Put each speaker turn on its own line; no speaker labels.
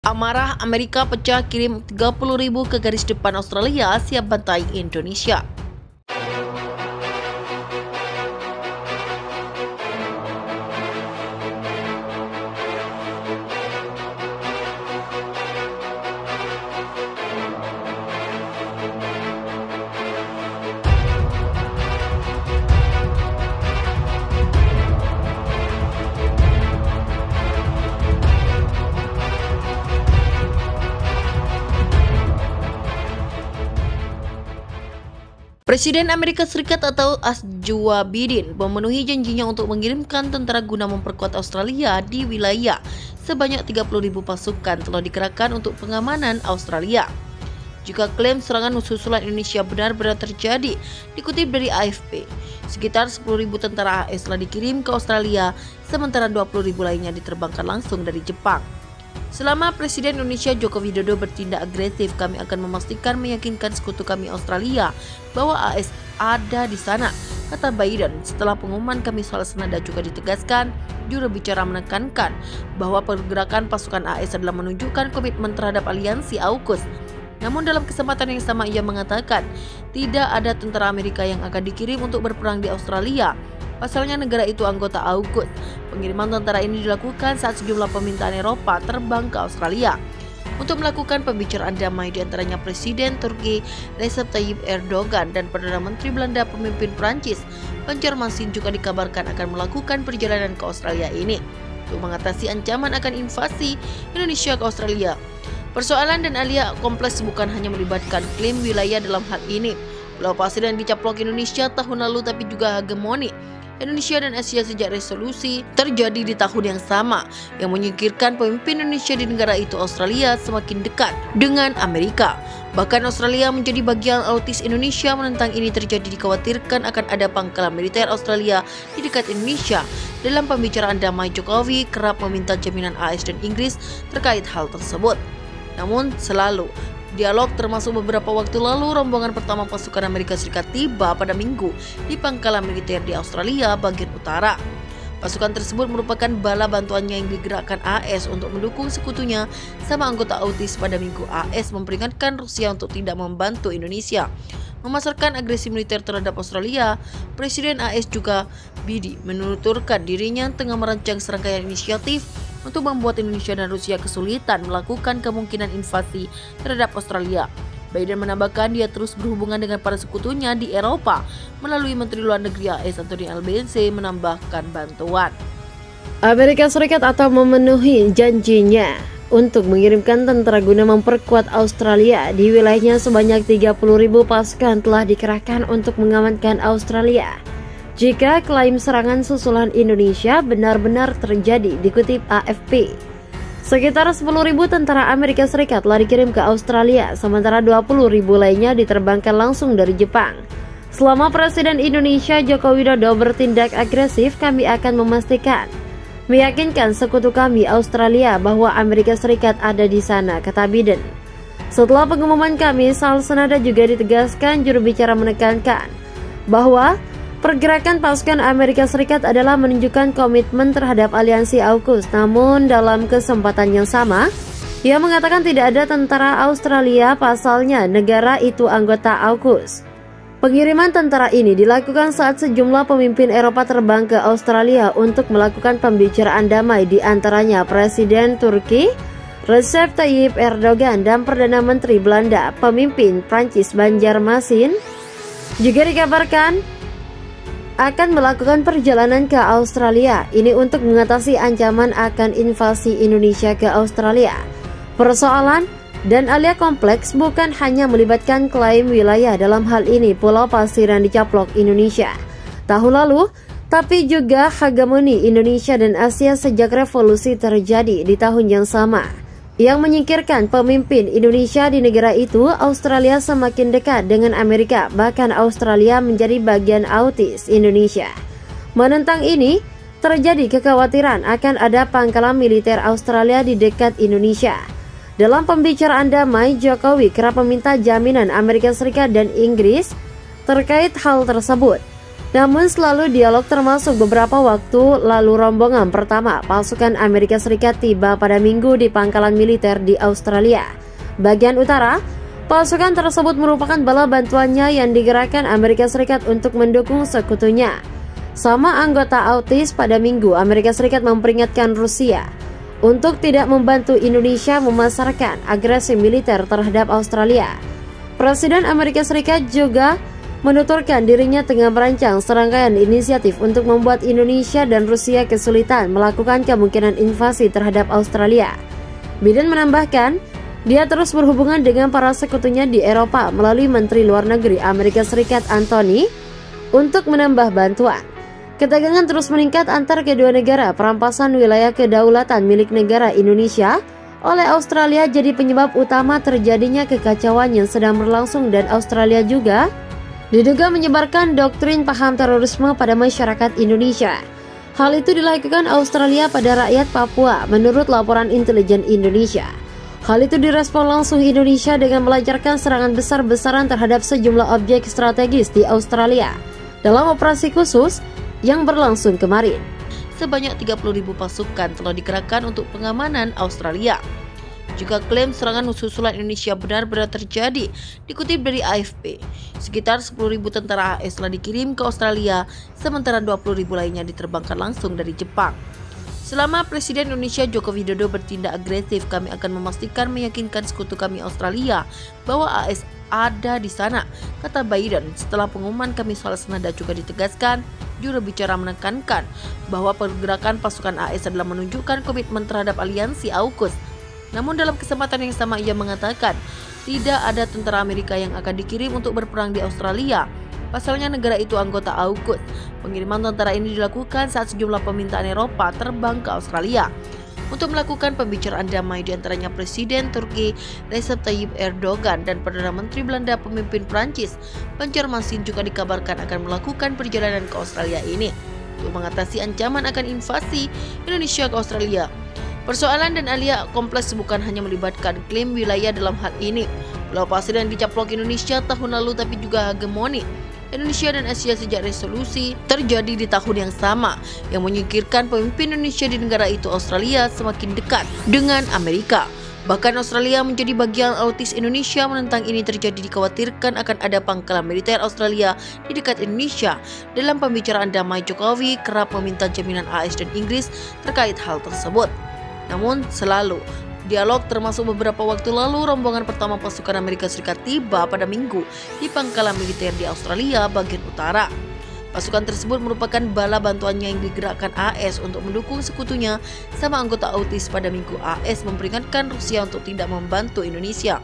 Amarah Amerika pecah, kirim 30.000 ke garis depan Australia, siap bantai Indonesia. Presiden Amerika Serikat atau Joe Biden memenuhi janjinya untuk mengirimkan tentara guna memperkuat Australia di wilayah. Sebanyak 30.000 pasukan telah dikerahkan untuk pengamanan Australia. Jika klaim serangan susulan Indonesia benar-benar terjadi, dikutip dari AFP, sekitar 10.000 tentara AS telah dikirim ke Australia, sementara 20.000 lainnya diterbangkan langsung dari Jepang. Selama Presiden Indonesia Joko Widodo bertindak agresif, kami akan memastikan meyakinkan sekutu kami Australia bahwa AS ada di sana, kata Biden. Setelah pengumuman kami soal senada juga ditegaskan, juru bicara menekankan bahwa pergerakan pasukan AS adalah menunjukkan komitmen terhadap aliansi AUKUS. Namun dalam kesempatan yang sama ia mengatakan tidak ada tentara Amerika yang akan dikirim untuk berperang di Australia. Pasalnya negara itu anggota AUKUS. Pengiriman tentara ini dilakukan saat sejumlah pemerintahan Eropa terbang ke Australia untuk melakukan pembicaraan damai, di antaranya Presiden Turki Recep Tayyip Erdogan dan Perdana Menteri Belanda pemimpin Prancis Banjarmasin juga dikabarkan akan melakukan perjalanan ke Australia ini untuk mengatasi ancaman akan invasi Indonesia ke Australia. Persoalan dan alia kompleks bukan hanya melibatkan klaim wilayah dalam hal ini. Pulau Pasir yang dicaplok Indonesia tahun lalu, tapi juga hegemoni Indonesia dan Asia sejak resolusi terjadi di tahun yang sama yang menyingkirkan pemimpin Indonesia di negara itu. Australia semakin dekat dengan Amerika. Bahkan Australia menjadi bagian autis Indonesia. Menentang ini terjadi dikhawatirkan akan ada pangkalan militer Australia di dekat Indonesia. Dalam pembicaraan damai, Jokowi kerap meminta jaminan AS dan Inggris terkait hal tersebut. Namun selalu dialog, termasuk beberapa waktu lalu rombongan pertama pasukan Amerika Serikat tiba pada Minggu di pangkalan militer di Australia bagian utara. Pasukan tersebut merupakan bala bantuannya yang digerakkan AS untuk mendukung sekutunya sama anggota AUKUS. Pada Minggu, AS memperingatkan Rusia untuk tidak membantu Indonesia memasarkan agresi militer terhadap Australia. Presiden AS juga Biden menuturkan dirinya tengah merancang serangkaian inisiatif untuk membuat Indonesia dan Rusia kesulitan melakukan kemungkinan invasi terhadap Australia. Biden menambahkan dia terus berhubungan dengan para sekutunya di Eropa melalui Menteri Luar Negeri AS Anthony Albanese menambahkan bantuan.
Amerika Serikat atau memenuhi janjinya untuk mengirimkan tentara guna memperkuat Australia. Di wilayahnya sebanyak 30.000 pasukan telah dikerahkan untuk mengamankan Australia. Jika klaim serangan susulan Indonesia benar-benar terjadi, dikutip AFP, sekitar 10.000 tentara Amerika Serikat telah dikirim ke Australia, sementara 20.000 lainnya diterbangkan langsung dari Jepang. Selama Presiden Indonesia Joko Widodo bertindak agresif, kami akan meyakinkan sekutu kami Australia bahwa Amerika Serikat ada di sana, kata Biden. Setelah pengumuman kami, hal senada juga ditegaskan, juru bicara menekankan bahwa pergerakan pasukan Amerika Serikat adalah menunjukkan komitmen terhadap aliansi AUKUS. Namun dalam kesempatan yang sama, ia mengatakan tidak ada tentara Australia, pasalnya negara itu anggota AUKUS. Pengiriman tentara ini dilakukan saat sejumlah pemimpin Eropa terbang ke Australia untuk melakukan pembicaraan damai, di antaranya Presiden Turki Recep Tayyip Erdogan dan Perdana Menteri Belanda pemimpin Prancis Banjarmasin juga dikabarkan akan melakukan perjalanan ke Australia ini untuk mengatasi ancaman akan invasi Indonesia ke Australia. Persoalan dan alia kompleks bukan hanya melibatkan klaim wilayah, dalam hal ini Pulau Pasir yang dicaplok Indonesia tahun lalu, tapi juga hegemoni Indonesia dan Asia sejak revolusi terjadi di tahun yang sama yang menyingkirkan pemimpin Indonesia di negara itu. Australia semakin dekat dengan Amerika, bahkan Australia menjadi bagian autis Indonesia. Menentang ini, terjadi kekhawatiran akan ada pangkalan militer Australia di dekat Indonesia. Dalam pembicaraan damai, Jokowi kerap meminta jaminan Amerika Serikat dan Inggris terkait hal tersebut. Namun selalu dialog termasuk beberapa waktu lalu rombongan pertama pasukan Amerika Serikat tiba pada Minggu di pangkalan militer di Australia. Bagian utara, pasukan tersebut merupakan bala bantuannya yang digerakkan Amerika Serikat untuk mendukung sekutunya. Sama anggota AUKUS pada Minggu, Amerika Serikat memperingatkan Rusia untuk tidak membantu Indonesia memasarkan agresi militer terhadap Australia. Presiden Amerika Serikat juga menuturkan dirinya tengah merancang serangkaian inisiatif untuk membuat Indonesia dan Rusia kesulitan melakukan kemungkinan invasi terhadap Australia. Biden menambahkan, dia terus berhubungan dengan para sekutunya di Eropa melalui Menteri Luar Negeri Amerika Serikat Antony untuk menambah bantuan. Ketegangan terus meningkat antar kedua negara. Perampasan wilayah kedaulatan milik negara Indonesia oleh Australia jadi penyebab utama terjadinya kekacauan yang sedang berlangsung, dan Australia juga diduga menyebarkan doktrin paham terorisme pada masyarakat Indonesia. Hal itu dilakukan Australia pada rakyat Papua menurut laporan intelijen Indonesia. Hal itu direspon langsung Indonesia dengan melancarkan serangan besar-besaran terhadap sejumlah objek strategis di Australia dalam operasi khusus yang berlangsung kemarin.
Sebanyak 30.000 pasukan telah dikerahkan untuk pengamanan Australia. Juga klaim serangan susulan Indonesia benar-benar terjadi. Dikutip dari AFP, sekitar 10.000 tentara AS telah dikirim ke Australia, sementara 20.000 lainnya diterbangkan langsung dari Jepang. Selama Presiden Indonesia Joko Widodo bertindak agresif, kami akan memastikan meyakinkan sekutu kami Australia bahwa AS ada di sana, kata Biden. Setelah pengumuman kami soal senada juga ditegaskan, juru bicara menekankan bahwa pergerakan pasukan AS adalah menunjukkan komitmen terhadap aliansi AUKUS. Namun dalam kesempatan yang sama ia mengatakan tidak ada tentara Amerika yang akan dikirim untuk berperang di Australia. Pasalnya negara itu anggota AUKUS. Pengiriman tentara ini dilakukan saat sejumlah pemerintahan Eropa terbang ke Australia untuk melakukan pembicaraan damai, diantaranya Presiden Turki Recep Tayyip Erdogan dan Perdana Menteri Belanda pemimpin Prancis Banjarmasin juga dikabarkan akan melakukan perjalanan ke Australia ini untuk mengatasi ancaman akan invasi Indonesia ke Australia. Persoalan dan alia kompleks bukan hanya melibatkan klaim wilayah dalam hal ini. Pulau Pasir yang dicaplok Indonesia tahun lalu tapi juga hegemoni Indonesia dan Asia sejak resolusi terjadi di tahun yang sama yang menyingkirkan pemimpin Indonesia di negara itu. Australia semakin dekat dengan Amerika. Bahkan Australia menjadi bagian autis Indonesia. Menentang ini terjadi dikhawatirkan akan ada pangkalan militer Australia di dekat Indonesia. Dalam pembicaraan damai, Jokowi kerap meminta jaminan AS dan Inggris terkait hal tersebut. Namun selalu dialog, termasuk beberapa waktu lalu rombongan pertama pasukan Amerika Serikat tiba pada Minggu di pangkalan militer di Australia bagian utara. Pasukan tersebut merupakan bala bantuannya yang digerakkan AS untuk mendukung sekutunya. Sama anggota AUKUS pada Minggu, AS memperingatkan Rusia untuk tidak membantu Indonesia.